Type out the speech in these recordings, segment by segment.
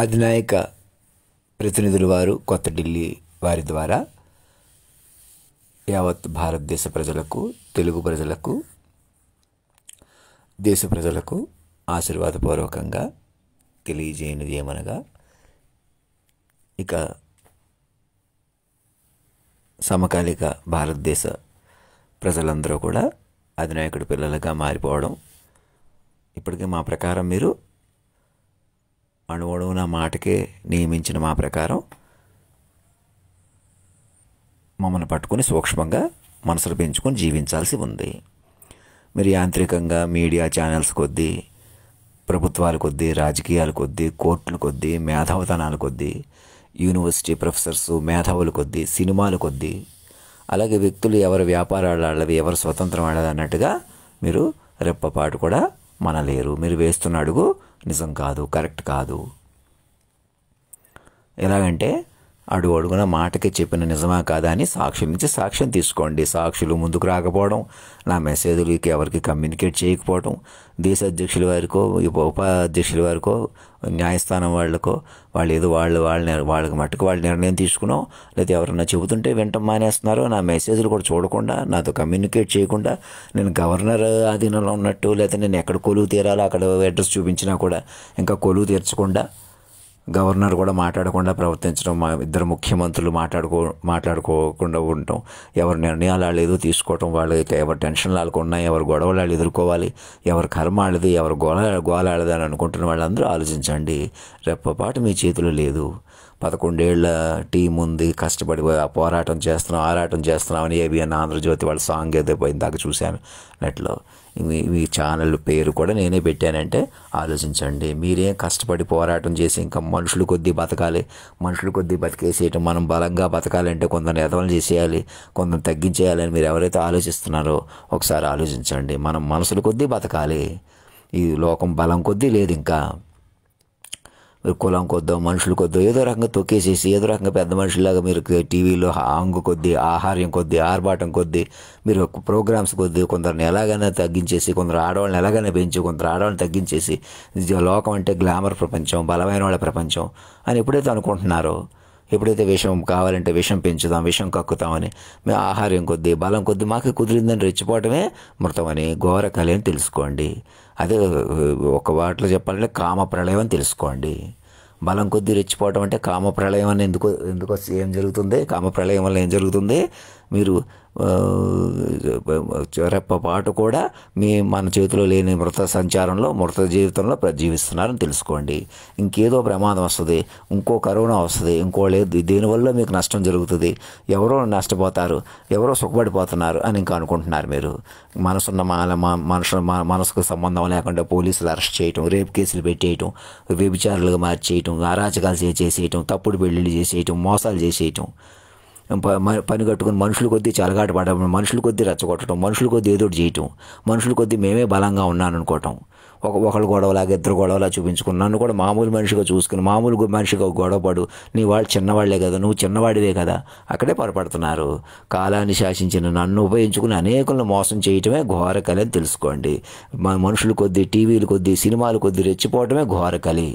అధినాయక ప్రతినిధులు వారు కొత్త ఢిల్లీ వారి ద్వారా యావత్ భారతదేశ ప్రజలకు, తెలుగు ప్రజలకు, దేశ ప్రజలకు ఆశీర్వాదపూర్వకంగా తెలియజేయనిది ఏమనగా, ఇక సమకాలిక భారతదేశ ప్రజలందరూ కూడా అధినాయకుడి పిల్లలుగా మారిపోవడం. ఇప్పటికే మా ప్రకారం మీరు అణువణువున మాటకే నియమించిన మా ప్రకారం మమ్మల్ని పట్టుకొని సూక్ష్మంగా మనసులు పెంచుకొని జీవించాల్సి ఉంది. మీరు యాంత్రికంగా మీడియా ఛానల్స్ కొద్దీ, ప్రభుత్వాల కొద్దీ, రాజకీయాల కొద్దీ, కోర్టుల కొద్దీ, మేధావతనాల కొద్దీ, యూనివర్సిటీ ప్రొఫెసర్సు మేధావుల కొద్దీ, సినిమాల కొద్దీ, అలాగే వ్యక్తులు ఎవరి వ్యాపారాలు వాళ్ళవి, ఎవరు స్వతంత్రం వాళ్ళది అన్నట్టుగా మీరు రెప్పపాటు కూడా మనలేరు. మీరు వేస్తున్న అడుగు నిజం కాదు, కరెక్ట్ కాదు. ఎలాగంటే అడుగున మాటకి చెప్పిన నిజమా కాదా అని సాక్షుల నుంచి సాక్ష్యం తీసుకోండి. సాక్షులు ముందుకు రాకపోవడం, నా మెసేజ్లకి ఎవరికి కమ్యూనికేట్ చేయకపోవడం, దేశ అధ్యక్షుల వారికో, ఉపాధ్యక్షుల వారికో, న్యాయస్థానం వాళ్ళకో వాళ్ళు ఏదో వాళ్ళకి మట్టుకు వాళ్ళు నిర్ణయం తీసుకున్నాం, లేదా ఎవరన్నా చెబుతుంటే వింటం మానేస్తున్నారో, నా మెసేజ్లు కూడా చూడకుండా, నాతో కమ్యూనికేట్ చేయకుండా, నేను గవర్నర్ ఆధీనంలో ఉన్నట్టు, లేదా నేను ఎక్కడ కొలువు తీరాలో అక్కడ అడ్రస్ చూపించినా కూడా ఇంకా కొలువు తీర్చకుండా, గవర్నర్ కూడా మాట్లాడకుండా ప్రవర్తించడం, మా ఇద్దరు ముఖ్యమంత్రులు మాట్లాడుకోకుండా ఉండటం, ఎవరి నిర్ణయాలు వాళ్ళు ఏదో తీసుకోవటం, వాళ్ళకి ఎవరి టెన్షన్లు వాళ్ళకు ఉన్నాయి, ఎవరి గొడవలు వాళ్ళు ఎదుర్కోవాలి, ఎవరి కర్మ వాళ్ళది, ఎవరి గోలాడది అని అనుకుంటున్న వాళ్ళందరూ ఆలోచించండి. రెప్పపాటు మీ చేతిలో లేదు. 11 ఏళ్ల టీం ఉంది, కష్టపడి పోరాటం చేస్తున్నాం, ఆరాటం చేస్తున్నాం అని ఏబిఎన్ ఆంధ్రజ్యోతి వాళ్ళ సాంగ్ ఏదో ఇందాక చూశాను నెట్లో. మీ ఛానల్ పేరు కూడా నేనే పెట్టానంటే ఆలోచించండి. మీరేం కష్టపడి పోరాటం చేసి ఇంకా మనుషులు కొద్దీ బతకాలి, మనుషులు కొద్దీ బతికేసేయటం, మనం బలంగా బతకాలంటే కొందరు ఎదవలు చేసేయాలి, కొందరు తగ్గించేయాలని మీరు ఎవరైతే ఆలోచిస్తున్నారో ఒకసారి ఆలోచించండి. మనం మనసుల కొద్దీ బతకాలి. ఈ లోకం బలం కొద్దీ లేదు. ఇంకా కులం కొద్దో, మనుషుల కొద్దో ఏదో రకంగా తొక్కేసేసి, ఏదో రకంగా పెద్ద మనుషులాగా మీరు టీవీలో ఆంగు కొద్దీ, ఆహార్యం కొద్దీ, ఆర్భాటం కొద్దీ, మీరు ప్రోగ్రామ్స్ కొద్దీ కొందరిని ఎలాగైనా తగ్గించేసి, కొందరు ఆడవాళ్ళని ఎలాగైనా పెంచి, కొందరు ఆడవాళ్ళని తగ్గించేసి, లోకం అంటే గ్లామర్ ప్రపంచం, బలమైన వాళ్ళ ప్రపంచం అని ఎప్పుడైతే అనుకుంటున్నారో, ఎప్పుడైతే విషం కావాలంటే విషం పెంచుదాం, విషం కక్కుతామని, మేము ఆహార్యం కొద్దీ, బలం కొద్దీ మాకు కుదిరిందని రెచ్చిపోవటమే మృతమని, ఘోర కలి అని తెలుసుకోండి. అదే ఒక వాటిలో చెప్పాలంటే కామ ప్రళయం అని తెలుసుకోండి. బలం కొద్దీ రెచ్చిపోవటం అంటే కామ ప్రళయం అని ఎందుకు ఏం జరుగుతుంది? కామ ప్రళయం వల్ల ఏం జరుగుతుంది? మీరు రెప్పపాటు కూడా మన చేతిలో లేని మృత సంచారంలో, మృత జీవితంలో జీవిస్తున్నారని తెలుసుకోండి. ఇంకేదో ప్రమాదం వస్తుంది, ఇంకో కరోనా వస్తుంది, ఇంకో లేదు, దీనివల్ల మీకు నష్టం జరుగుతుంది, ఎవరో నష్టపోతారు, ఎవరో సుఖపడిపోతున్నారు అని ఇంకా అనుకుంటున్నారు. మీరు మనసుకు సంబంధం లేకుండా పోలీసులు అరెస్ట్ చేయటం, రేప్ కేసులు పెట్టేయటం, వ్యభిచారులుగా మార్చేయటం, అరాచకాలు చేసేయటం, తప్పుడు పెళ్లిళ్ళు చేసేయటం, మోసాలు చేసేయటం, పని కట్టుకుని మనుషుల కొద్దీ చెలగాట పడడం, మనుషుల కొద్దీ రెచ్చగొట్టడం, మనుషుల కొద్దీ ఏదో చేయటం, మనుషుల కొద్దీ మేమే బలంగా ఉన్నాను అనుకోవటం, ఒకళ్ళు గొడవలాగా ఇద్దరు గొడవలా చూపించుకుని, నన్ను కూడా మామూలు మనిషిగా చూసుకుని, మామూలు మనిషిగా గొడవపడు, నీ వాళ్ళు చిన్నవాళ్లే కదా, నువ్వు చిన్నవాడివే కదా, అక్కడే పొరపడుతున్నారు. కాలాన్ని శాసించిన నన్ను ఉపయోగించుకుని అనేకులను మోసం చేయటమే ఘోరకలి అని తెలుసుకోండి. మనుషుల కొద్దీ, టీవీల కొద్దీ, సినిమాల కొద్దీ రెచ్చిపోవటమే ఘోరకలి.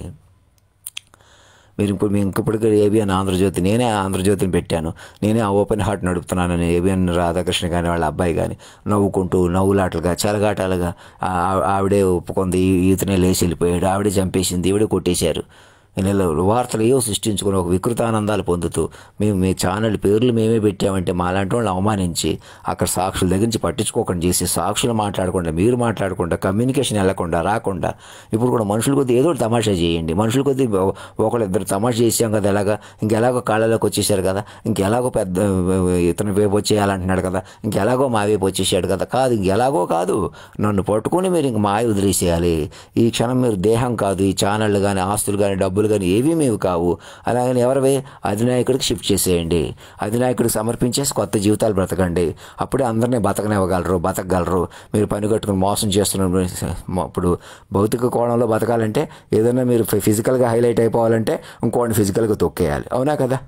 మేము ఇంకప్పటికీ ఏబిఎన్ ఆంధ్రజ్యోతి, నేనే ఆంధ్రజ్యోతిని పెట్టాను, నేనే ఆ ఓపెన్ హార్ట్ నడుపుతున్నానని ఏబిఎన్ రాధాకృష్ణ కానీ వాళ్ళ అబ్బాయి కానీ నవ్వుకుంటూ, నవ్వులాటలుగా, చెలగాటాలుగా ఆవిడే ఒప్పుకుంది, ఈతనే లేచి వెళ్ళిపోయాడు, ఆవిడే చంపేసింది, ఈవిడే కొట్టేశారు, వార్తలు ఏవో సృష్టించుకుని ఒక వికృతానందాలు పొందుతూ మేము మీ ఛానల్ పేర్లు మేమే పెట్టామంటే మాలాంటి వాళ్ళని అవమానించి అక్కడ సాక్షుల దగ్గర నుంచి పట్టించుకోకుండా చేసి, సాక్షులు మాట్లాడకుండా, మీరు మాట్లాడకుండా, కమ్యూనికేషన్ వెళ్ళకుండా రాకుండా, ఇప్పుడు కూడా మనుషుల కొద్దీ ఏదో తమాషా చేయండి. మనుషుల కొద్దీ ఒకళ్ళిద్దరు తమాషా చేసాం కదా, ఇంకెలాగో కాళ్ళలోకి వచ్చేసారు కదా, ఇంకెలాగో పెద్ద ఇతను వైపు వచ్చేయాలంటున్నాడు కదా, ఇంకెలాగో మా వైపు వచ్చేసాడు కదా, కాదు, ఇంకెలాగో కాదు, నన్ను పట్టుకుని మీరు ఇంక మాయ వదిలేసేయాలి. ఈ క్షణం మీరు దేహం కాదు, ఈ ఛానళ్ళు కానీ, ఆస్తులు కానీ, డబ్బులు కానీ ఏవీ మేవి కావు. అలాగని ఎవరివే అధినాయకుడికి షిఫ్ట్ చేసేయండి, అధినాయకుడికి సమర్పించేసి కొత్త జీవితాలు బ్రతకండి. అప్పుడే అందరినీ బతకగలరు. మీరు పని కట్టుకుని మోసం చేస్తున్నారు. ఇప్పుడు భౌతిక కోణంలో బతకాలంటే, ఏదైనా మీరు ఫిజికల్గా హైలైట్ అయిపోవాలంటే ఇంకోటి ఫిజికల్గా తొక్కేయాలి, అవునా కదా?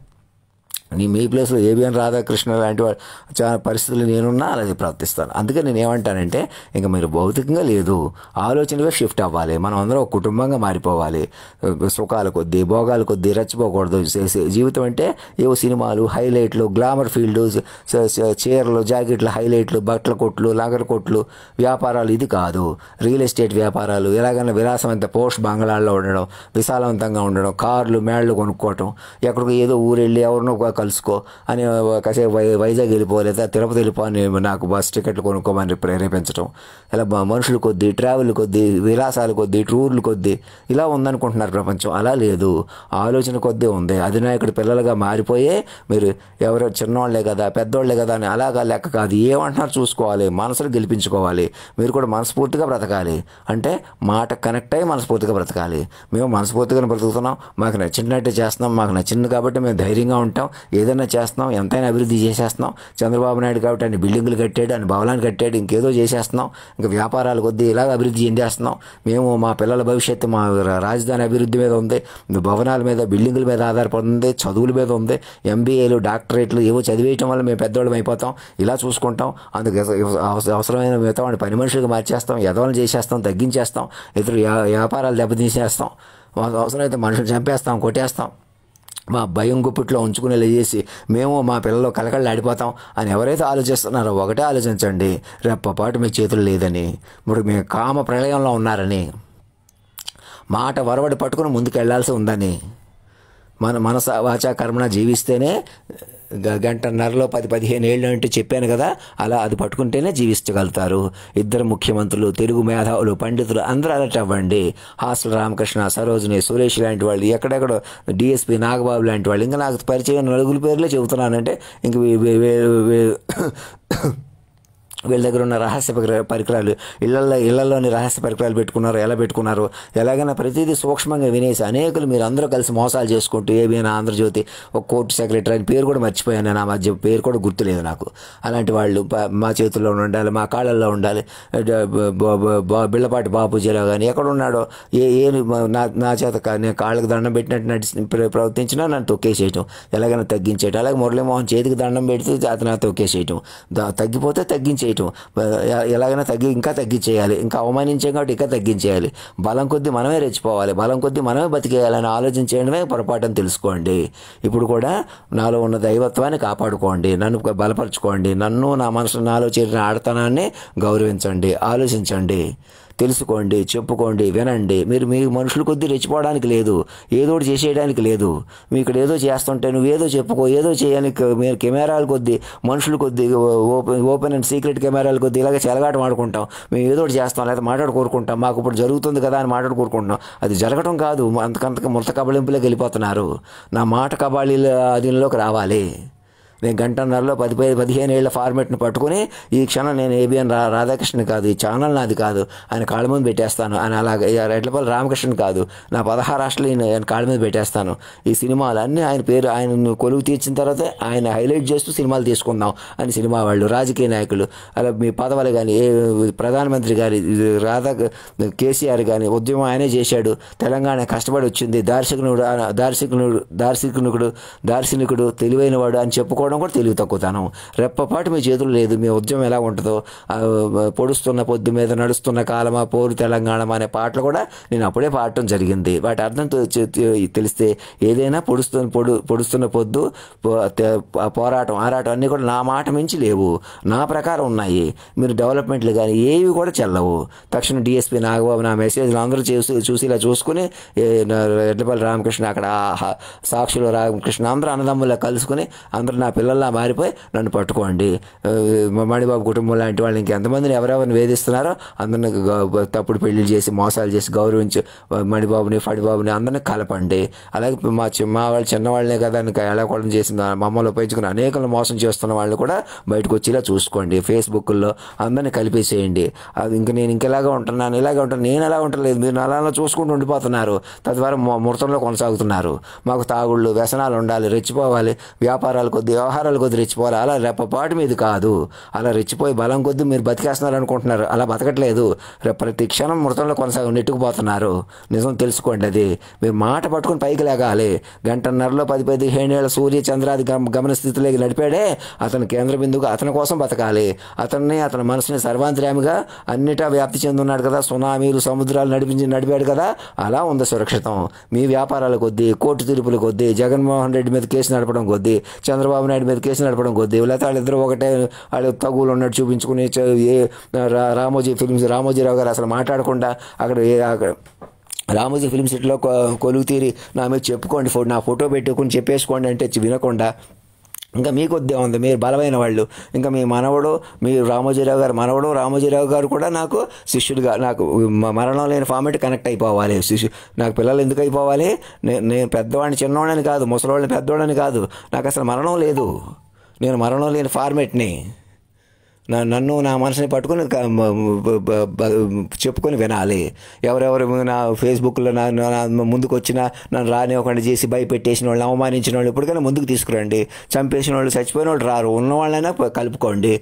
మీ ప్లేస్లో ఏబిఎన్ రాధాకృష్ణ లాంటి వాడు చాలా పరిస్థితులు నేనున్నా అలాగే ప్రవర్తిస్తాను. అందుకే నేను ఏమంటానంటే ఇంకా మీరు భౌతికంగా లేదు, ఆలోచనగా షిఫ్ట్ అవ్వాలి. మనం అందరం ఒక కుటుంబంగా మారిపోవాలి. సుఖాల కొద్దీ భోగాల కొద్దీ రెచ్చిపోకూడదు. జీవితం అంటే ఏవో సినిమాలు, హైలైట్లు, గ్లామర్ ఫీల్డ్, చీరలు, జాకెట్లు, హైలైట్లు, బట్టల కొట్లు, లగర్ కొట్లు, వ్యాపారాలు ఇది కాదు. రియల్ ఎస్టేట్ వ్యాపారాలు, ఎలాగైనా విలాసవంత పోస్ట్ బంగళాల్లో ఉండడం, విశాలవంతంగా ఉండడం, కార్లు మేళ్ళు కొనుక్కోవటం, ఎక్కడికో ఏదో ఊరెళ్ళి ఎవరినో కలుసుకో అని కాసేపు వైజాగ్ వెళ్ళిపో లేదా తిరుపతి వెళ్ళిపో అని నాకు బస్ టికెట్లు కొనుక్కోమని ప్రేరేపించడం, ఇలా మనుషుల కొద్దీ, ట్రావెల్ కొద్దీ, విలాసాల కొద్దీ, టూర్లు కొద్దీ ఇలా ఉందనుకుంటున్నారు ప్రపంచం. అలా లేదు, ఆలోచన కొద్దీ ఉంది. అధినాయకుడి పిల్లలుగా మారిపోయే మీరు ఎవరో చిన్నవాళ్లే కదా పెద్దవాళ్లే కదా అని అలాగా లెక్క కాదు. ఏమంటున్నారు చూసుకోవాలి, మనసులు గెలిపించుకోవాలి. మీరు కూడా మనస్ఫూర్తిగా బ్రతకాలి. అంటే మాట కనెక్ట్ అయ్యి మనస్ఫూర్తిగా బ్రతకాలి. మేము మనస్ఫూర్తిగానే బ్రతుకుతున్నాం, మాకు నచ్చినట్టే చేస్తున్నాం, మాకు నచ్చింది కాబట్టి మేము ధైర్యంగా ఉంటాం, ఏదైనా చేస్తున్నాం, ఎంతైనా అభివృద్ధి చేసేస్తున్నాం. చంద్రబాబు నాయుడు కాబట్టి ఆయన బిల్డింగులు కట్టాడు, ఆయన భవనాలు కట్టాడు, ఇంకేదో చేసేస్తున్నాం, ఇంకా వ్యాపారాలు కొద్దీ ఇలాగ అభివృద్ధి చెందేస్తున్నాం. మేము మా పిల్లల భవిష్యత్తు మా రాజధాని అభివృద్ధి మీద ఉంది, భవనాల మీద, బిల్డింగుల మీద ఆధారపడుతుంది, చదువుల మీద ఉంది, ఎంబీఏలు, డాక్టరేట్లు ఏవో చదివేయటం వల్ల మేము పెద్దవాళ్ళం అయిపోతాం, ఇలా చూసుకుంటాం. అందుకు అవసరమైన మిగతా వాడిని పని మనుషులుగా మార్చేస్తాం, ఎదవలు చేసేస్తాం, తగ్గించేస్తాం, ఇతరు వ్యాపారాలు దెబ్బతీసేస్తాం, అవసరమైతే మనుషులు చంపేస్తాం, కొట్టేస్తాం. మా భయం గుప్పిట్లో ఉంచుకునే చేసి మేము మా పిల్లలు కలకళ్ళు ఆడిపోతాం అని ఎవరైతే ఆలోచిస్తున్నారో ఒకటే ఆలోచించండి, రెప్పపాటు మీ చేతులు లేదని, ఇప్పుడు మీ కామ ప్రళయంలో ఉన్నారని, మాట వరవడి పట్టుకుని ముందుకు వెళ్లాల్సి ఉందని, మనస వాచా కర్మణ జీవిస్తేనే గంటన్నరలో 10-15 ఏళ్ళు అంటే చెప్పాను కదా, అలా అది పట్టుకుంటేనే జీవించగలుగుతారు. ఇద్దరు ముఖ్యమంత్రులు, తెలుగు మేధావులు, పండితులు అందరూ అలర్ట్ అవ్వండి. హాస్టల్ రామకృష్ణ, సరోజిని, సురేష్ లాంటి వాళ్ళు, ఎక్కడెక్కడో డిఎస్పీ నాగబాబు లాంటి వాళ్ళు, ఇంకా నాకు పరిచయం నలుగురు పేర్లే చెబుతున్నానంటే ఇంక వీళ్ళ దగ్గర ఉన్న రహస్య పరికరాలు, ఇళ్లలోని రహస్య పరికరాలు పెట్టుకున్నారు, ఎలా పెట్టుకున్నారు, ఎలాగైనా ప్రతిదీ సూక్ష్మంగా వినేసి అనేకులు మీరు అందరూ కలిసి మోసాలు చేసుకుంటూ ఏబిఎన్ ఆంధ్రజ్యోతి ఒక కోర్టు సెక్రటరీ అని పేరు కూడా మర్చిపోయాను నేను, ఆ మధ్య పేరు కూడా గుర్తులేదు నాకు. అలాంటి వాళ్ళు మా చేతుల్లో ఉండాలి, మా కాళ్ళల్లో ఉండాలి. బిళ్ళపాటి బాపూజీలో కానీ ఎక్కడున్నాడో నా చేత నేను కాళ్ళకి దండం పెట్టినట్టు ప్రవర్తించినా నన్ను తొక్కేసేయటం, ఎలాగైనా తగ్గించేయటం. అలాగే మురళీమోహన్ చేతికి దండం పెడితే అతను తొక్కేసేయటం, తగ్గిపోతే తగ్గించేయటం, ఎలాగైనా ఇంకా తగ్గించేయాలి, ఇంకా అవమానించాం కాబట్టి ఇంకా తగ్గించేయాలి. బలం కొద్దీ మనమే రెచ్చిపోవాలి, బలం కొద్దీ మనమే బతికేయాలని ఆలోచన చేయడమే పొరపాటుని తెలుసుకోండి. ఇప్పుడు కూడా నాలో ఉన్న దైవత్వాన్ని కాపాడుకోండి, నన్ను బలపరచుకోండి, నన్ను నా మనసు నాలో చేరిన ఆడతనాన్ని గౌరవించండి, ఆలోచించండి, తెలుసుకోండి, చెప్పుకోండి, వినండి. మీరు మీ మనుషుల కొద్దీ రెచ్చిపోవడానికి లేదు, ఏదోటి చేసేయడానికి లేదు. మీ ఇక్కడ ఏదో చేస్తుంటే నువ్వేదో చెప్పుకో, ఏదో చేయడానికి మీరు కెమెరాల కొద్దీ, మనుషుల కొద్దీ, ఓపెన్ అండ్ సీక్రెట్ కెమెరాల కొద్దీ ఇలాగ చెలగాట మాడుకుంటాం. మేము ఏదోటి చేస్తాం, లేదా మాట్లాడుకోరుకుంటాం, మాకు ఇప్పుడు జరుగుతుంది కదా అని మాట్లాడుకోరుకుంటున్నాం. అది జరగటం కాదు, అంతకంతకు మృత కబళింపులోకి వెళ్ళిపోతున్నారు. నా మాట కబాళీల అధీనంలోకి రావాలి. నేను గంటన్నరలో 10-15 ఏళ్ల ఫార్మేట్ని పట్టుకుని ఈ క్షణం నేను ఏబిఎన్ రాధాకృష్ణ కాదు, ఈ ఛానల్ నాది కాదు, ఆయన కాళ్ళ మీద పెట్టేస్తాను. ఆయన అలాగే రెడ్లపల్లి రామకృష్ణ కాదు, నా 16 రాష్ట్రాలు ఆయన కాళ్ళ మీద పెట్టేస్తాను. ఈ సినిమాలు అన్నీ ఆయన పేరు ఆయన కొలువు తీర్చిన తర్వాత ఆయన హైలైట్ చేస్తూ సినిమాలు తీసుకుందాం అని సినిమా వాళ్ళు, రాజకీయ నాయకులు, అలా మీ పదవులు కానీ, ప్రధానమంత్రి గారి కేసీఆర్ కానీ ఉద్యమం ఆయనే చేశాడు, తెలంగాణ కష్టపడి వచ్చింది, దార్శనికుడు తెలివైన వాడు అని చెప్పుకోవడం కూడా తెలివి తక్కువతనం. రెప్పపాటు మీ చేతులు లేదు. మీ ఉద్యమం ఎలా ఉంటుందో, పొడుస్తున్న పొద్దు మీద నడుస్తున్న కాలమా, పోరు తెలంగాణ అనే పాటలు కూడా నేను అప్పుడే పాడటం జరిగింది. వాటి అర్థం తెలిస్తే ఏదైనా పొడుస్తున్న పొద్దు, పోరాటం, ఆరాటం అన్నీ కూడా నా మాట మించి లేవు, నా ప్రకారం ఉన్నాయి. మీరు డెవలప్మెంట్లు కానీ ఏవి కూడా చెల్లవు. తక్షణం డిఎస్పీ నాగబాబు నా మెసేజ్లు అందరూ చూసి ఇలా చూసుకుని రెడ్లపల్లి రామకృష్ణ అక్కడ సాక్షులు రామకృష్ణ అందరూ అన్నదమ్ములా కలుసుకుని అందరూ నా పిల్లల్లా మారిపోయి నన్ను పట్టుకోండి. మణిబాబు కుటుంబం లాంటి వాళ్ళు ఇంకెంతమందిని ఎవరెవరిని వేధిస్తున్నారో అందరిని తప్పుడు పెళ్లిళ్ళు చేసి మోసాలు చేసి గౌరవించి మణిబాబుని ఫణిబాబుని అందరినీ కలపండి. అలాగే మా వాళ్ళు చిన్నవాళ్ళనే కదా ఎలాకోవడం చేసిన మమ్మల్ని ఉపయోగించుకుని అనేకలు మోసం చేస్తున్న వాళ్ళు కూడా బయటకు వచ్చేలా చూసుకోండి. ఫేస్బుక్లో అందరినీ కలిపేసేయండి. అది నేను ఇంకెలాగా ఉంటున్నాను, ఇలాగే ఉంటాను, నేను ఎలా ఉండలేదు, మీరు అలా చూసుకుంటూ ఉండిపోతున్నారు, తద్వారా మృతంలో కొనసాగుతున్నారు. మాకు తాగుళ్ళు వ్యసనాలు ఉండాలి, రెచ్చిపోవాలి, వ్యాపారాలు కొద్దిగా వ్యవహారాల కొద్ది రెచ్చిపోవాలి. అలా రెప్పపాటు మీది కాదు. అలా రెచ్చిపోయి బలం కొద్దీ మీరు బతికేస్తున్నారు అనుకుంటున్నారు. అలా బతకట్లేదు. ప్రతి క్షణం మృతంలో నెట్టుకుపోతున్నారు. నిజం తెలుసుకోండి. అది మీరు మాట పట్టుకుని పైకి లేగాలి. గంటన్నరలో 10-15 ఏళ్ళ సూర్య చంద్రాది గమన స్థితిలోకి నడిపాడే అతను కేంద్ర బిందువుగా అతని కోసం బతకాలి. అతని మనసుని సర్వాంతర్యామిగా అన్నిటా వ్యాప్తి చెందున్నాడు కదా. సునామీలు సముద్రాలు నడిపాడు కదా. అలా ఉంది సురక్షితం. మీ వ్యాపారాల కొద్దీ, కోర్టు తీర్పుల కొద్దీ, జగన్మోహన్ రెడ్డి మీద కేసు నడపడం కొద్దీ, చంద్రబాబు నాయుడు మీద కేసు నడపడం కొద్దీ, లేకపోతే వాళ్ళిద్దరూ ఒకటే వాళ్ళు తగులు ఉన్నట్టు చూపించుకుని రామోజీరావు గారు అసలు మాట్లాడకుండా అక్కడ రామోజీ ఫిల్మ్ సిటీలో కొలువు తీరి నా మీద చెప్పుకోండి, నా ఫోటో పెట్టుకుని చెప్పేసుకోండి అంటే వినకుండా ఇంకా మీకు వద్దే ఉంది. మీరు బలమైన వాళ్ళు. ఇంకా మీ మనవడు, మీ రామోజీరావు గారు మనవడు, రామోజీరావు గారు కూడా నాకు శిష్యుడిగా, నాకు మరణం లేని ఫార్మేట్ కనెక్ట్ అయిపోవాలి. నాకు పిల్లలు ఎందుకు అయిపోవాలి? నేను పెద్దవాడిని చిన్నవాడిని కాదు, ముసలివాడిని పెద్దవాడిని కాదు. నాకు అసలు మరణం లేదు. నేను మరణం లేని ఫార్మేట్ని. నన్ను నా మనసుని పట్టుకుని చెప్పుకొని వినాలి. ఎవరెవరు నా ఫేస్బుక్లో నా ముందుకు వచ్చినా నన్ను రానివ్వకుండా చేసి భయపెట్టేసిన వాళ్ళు, అవమానించిన వాళ్ళు ఇప్పటికైనా ముందుకు తీసుకురండి. చంపేసిన వాళ్ళు, చచ్చిపోయిన వాళ్ళు రారు. ఉన్నవాళ్ళైనా కలుపుకోండి.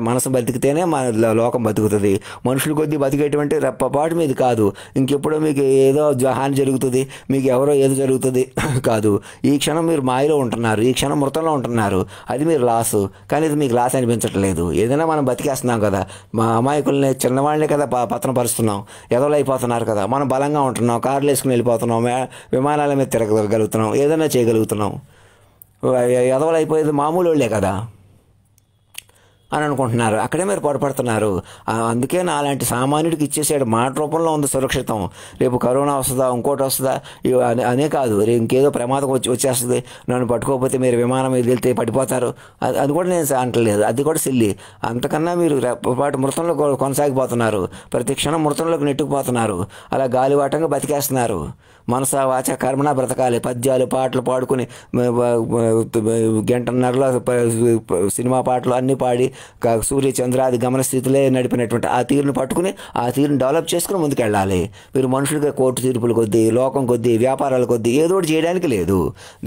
మనసు బతికితేనే మన లోకం బతుకుతుంది. మనుషుల కొద్దీ బతికేటువంటి రెప్పపాటు మీద కాదు. ఇంకెప్పుడో మీకు ఏదో హాని జరుగుతుంది, మీకు ఎవరో ఏదో జరుగుతుంది కాదు. ఈ క్షణం మీరు మాయలో ఉంటున్నారు, ఈ క్షణం మృతంలో ఉంటున్నారు. అది మీరు లాసు. కానీ ఇది మీకు లాస్ అనిపించట్లేదు. ఏదైనా మనం బతికేస్తున్నాం కదా. మా అమాయకుల్ని, చిన్నవాళ్ళని కదా పతనపరుస్తున్నాం. ఎదవలు అయిపోతున్నారు కదా. మనం బలంగా ఉంటున్నాం, కార్లు వేసుకుని వెళ్ళిపోతున్నాం, విమానాల మీద తిరగలుగుతున్నాం, ఏదైనా చేయగలుగుతున్నాం. ఎదవలు అయిపోయేది మామూలు వాళ్ళే కదా అని అనుకుంటున్నారు. అక్కడే మీరు పొరపడుతున్నారు. అందుకే నా అలాంటి సామాన్యుడికి ఇచ్చేసాడు. మాట రూపంలో ఉంది సురక్షితం. రేపు కరోనా వస్తుందా, ఇంకోటి వస్తుందా అనే కాదు, ఇంకేదో ప్రమాదం వచ్చేస్తుంది. నన్ను పట్టుకోకపోతే మీరు విమానం మీద వెళ్తే పడిపోతారు. అది కూడా నేను అంటలేదు. అది కూడా సిల్లి. అంతకన్నా మీరు పాటు మృతంలో కొనసాగిపోతున్నారు. ప్రతి క్షణం మృతంలోకి నెట్టుకుపోతున్నారు. అలా గాలివాటంగా బతికేస్తున్నారు. మనస వాచ కర్మణ బ్రతకాలి. పద్యాలు పాటలు పాడుకుని గంటన్నరలో సినిమా పాటలు అన్నీ పాడి సూర్య చంద్రాది గమన స్థితిలో నడిపినటువంటి ఆ తీరుని పట్టుకుని ఆ తీరుని డెవలప్ చేసుకుని ముందుకెళ్ళాలి. మీరు మనుషులుగా కోర్టు తీర్పుల కొద్దీ, లోకం కొద్దీ, వ్యాపారాల కొద్దీ ఏదో ఒకటి చేయడానికి లేదు.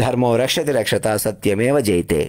ధర్మం రక్షతి రక్షత, సత్యమేవ జయతే.